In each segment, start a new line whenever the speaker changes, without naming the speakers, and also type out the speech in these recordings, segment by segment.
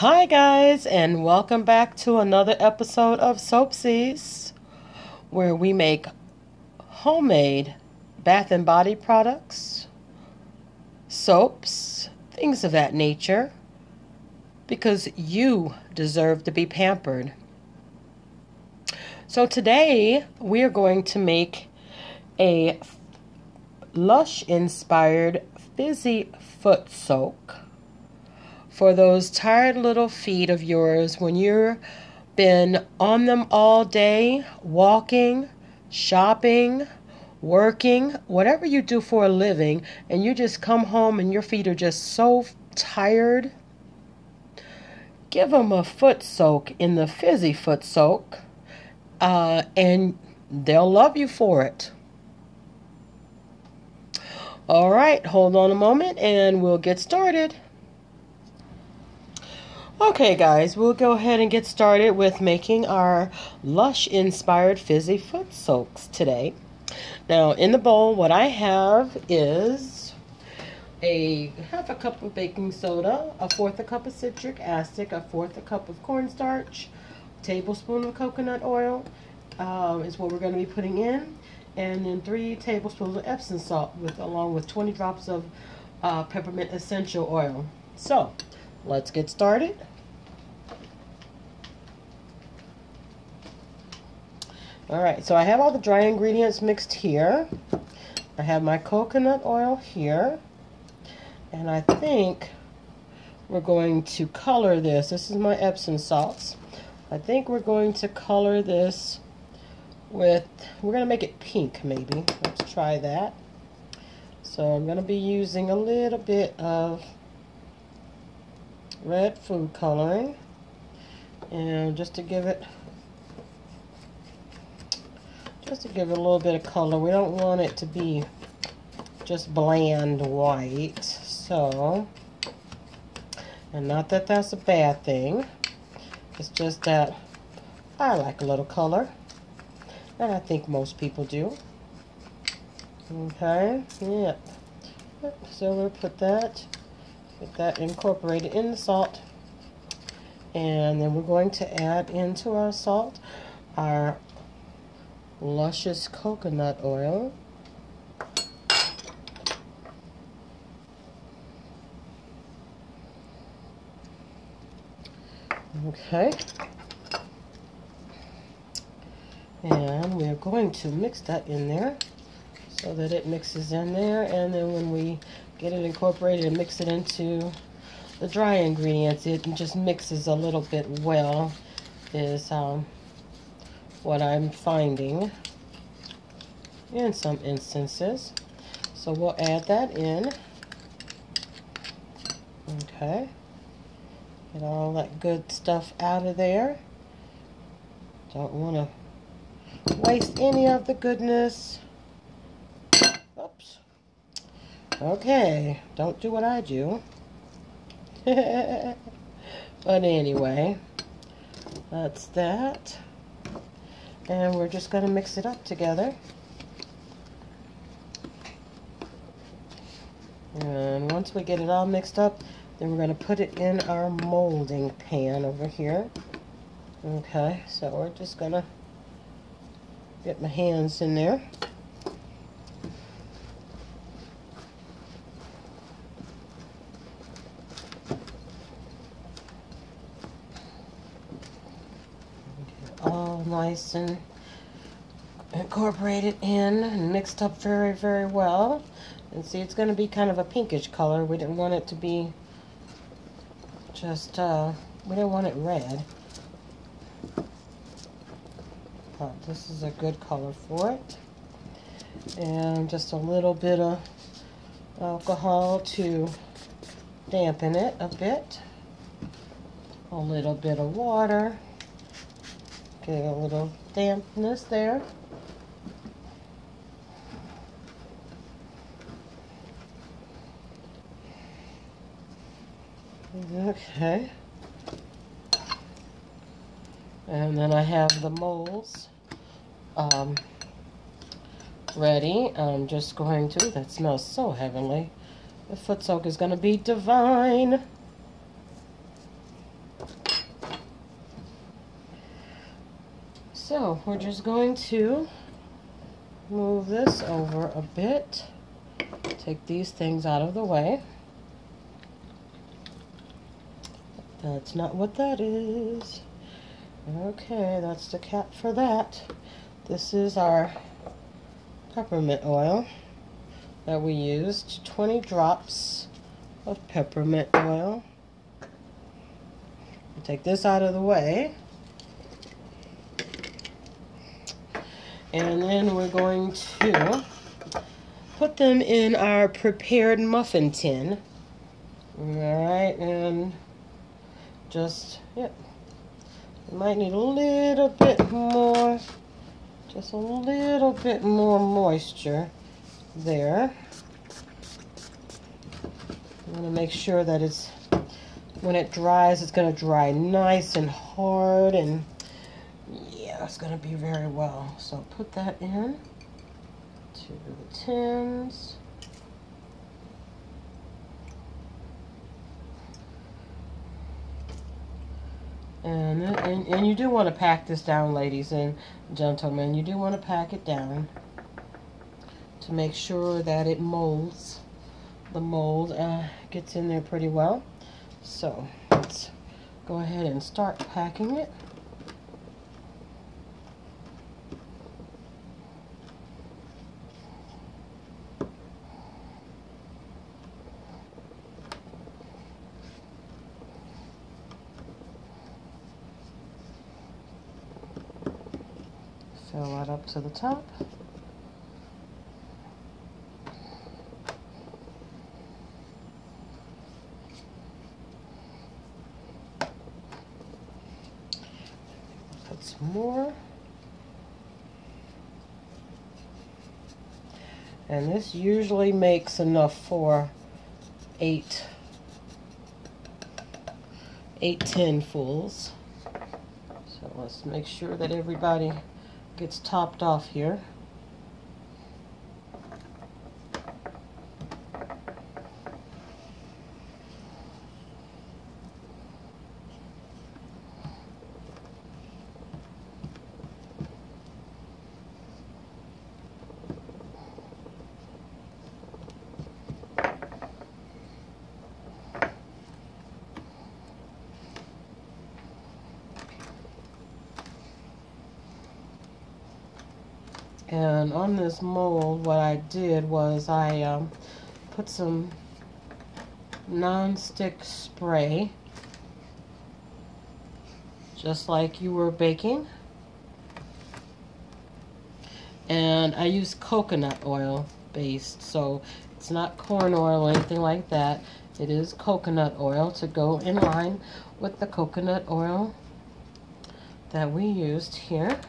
Hi guys, and welcome back to another episode of Soapzies, where we make homemade bath and body products, soaps, things of that nature, because you deserve to be pampered. So today we are going to make a Lush inspired Fizzie foot soak for those tired little feet of yours when you've been on them all day, walking, shopping, working, whatever you do for a living, and you just come home and your feet are just so tired. Give them a foot soak in the Fizzie foot soak, and they'll love you for it. All right, hold on a moment and we'll get started. Okay guys, we'll go ahead and get started with making our Lush inspired Fizzie foot soaks today. Now in the bowl what I have is half a cup of baking soda, a fourth a cup of citric acid, a fourth a cup of cornstarch, a tablespoon of coconut oil is what we're going to be putting in, and then 3 tablespoons of Epsom salt along with 20 drops of peppermint essential oil. So let's get started. Alright, so I have all the dry ingredients mixed here. I have my coconut oil here. And I think we're going to color this. This is my Epsom salts. I think we're going to color this with, we're going to make it pink maybe. Let's try that. So I'm going to be using a little bit of red food coloring. And just to give it a little bit of color. We don't want it to be just bland white. So, and not that that's a bad thing. It's just that I like a little color. And I think most people do. Okay, yep. So we'll get that incorporated in the salt. And then we're going to add into our salt our luscious coconut oil. Okay. And we're going to mix that in there so that it mixes in there, and then when we get it incorporated and mix it into the dry ingredients, it just mixes a little bit well, is what I'm finding in some instances. So we'll add that in. Okay. Get all that good stuff out of there. Don't want to waste any of the goodness. Oops. Okay. Don't do what I do. But anyway, that's that. And we're just going to mix it up together. And once we get it all mixed up, then we're going to put it in our molding pan over here. Okay, so we're just going to get my hands in there. All nice and incorporated in and mixed up very, very well. And see, it's going to be kind of a pinkish color. We didn't want it to be just, we didn't want it red. But this is a good color for it. And just a little bit of alcohol to dampen it a bit. A little bit of water. Get a little dampness there. Okay. And then I have the molds ready. I'm just going to, that smells so heavenly. The foot soak is going to be divine. So we're just going to move this over a bit. Take these things out of the way. That's not what that is. Okay, that's the cap for that. This is our peppermint oil that we used. 20 drops of peppermint oil. Take this out of the way. And then we're going to put them in our prepared muffin tin. Alright, and just, yep. You might need a little bit more, just a little bit more moisture there. I'm going to make sure that it's, when it dries, it's going to dry nice and hard, and yeah, it's going to be very well. So put that in to the tins. And you do want to pack this down, ladies and gentlemen. You do want to pack it down to make sure that it molds. The mold gets in there pretty well. So let's go ahead and start packing it. Fill that up to the top. Put some more. And this usually makes enough for 8 tinfuls. So let's make sure that everybody gets topped off here. And on this mold, what I did was I put some non-stick spray, just like you were baking. And I use coconut oil based, so it's not corn oil or anything like that. It is coconut oil to go in line with the coconut oil that we used here.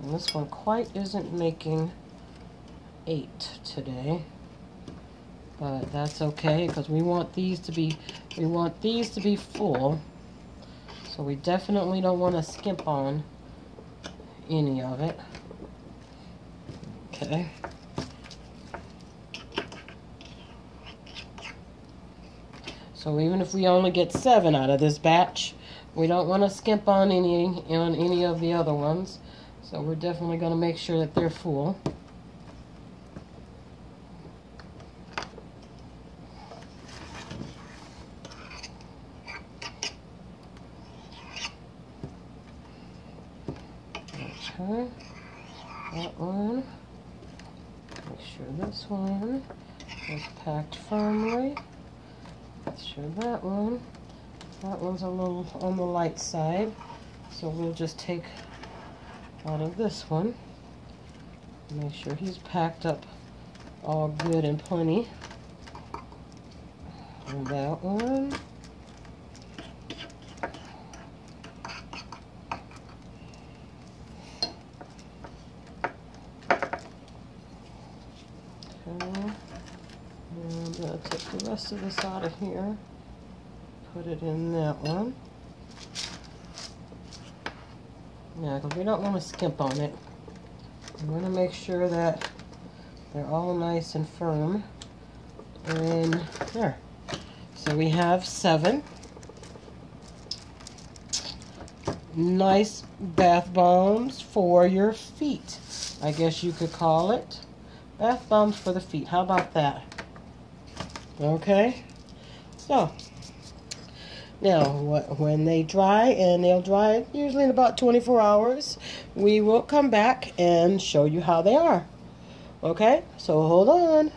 And this one quite isn't making 8 today, but that's okay because we want these to be full. So we definitely don't want to skimp on any of it. Okay. So even if we only get 7 out of this batch, we don't want to skimp on any of the other ones. So we're definitely going to make sure that they're full. Okay, that one. Make sure this one is packed firmly. Make sure that one's a little on the light side. So we'll just take out of this one. Make sure he's packed up all good and plenty. And that one. Okay. And I'm going to take the rest of this out of here. Put it in that one. Yeah, because we don't want to skimp on it. We want to make sure that they're all nice and firm. And there. So we have 7. nice bath bombs for your feet. I guess you could call it. Bath bombs for the feet. How about that? Okay. So, now, when they dry, and they'll dry usually in about 24 hours, we will come back and show you how they are. Okay? So, hold on.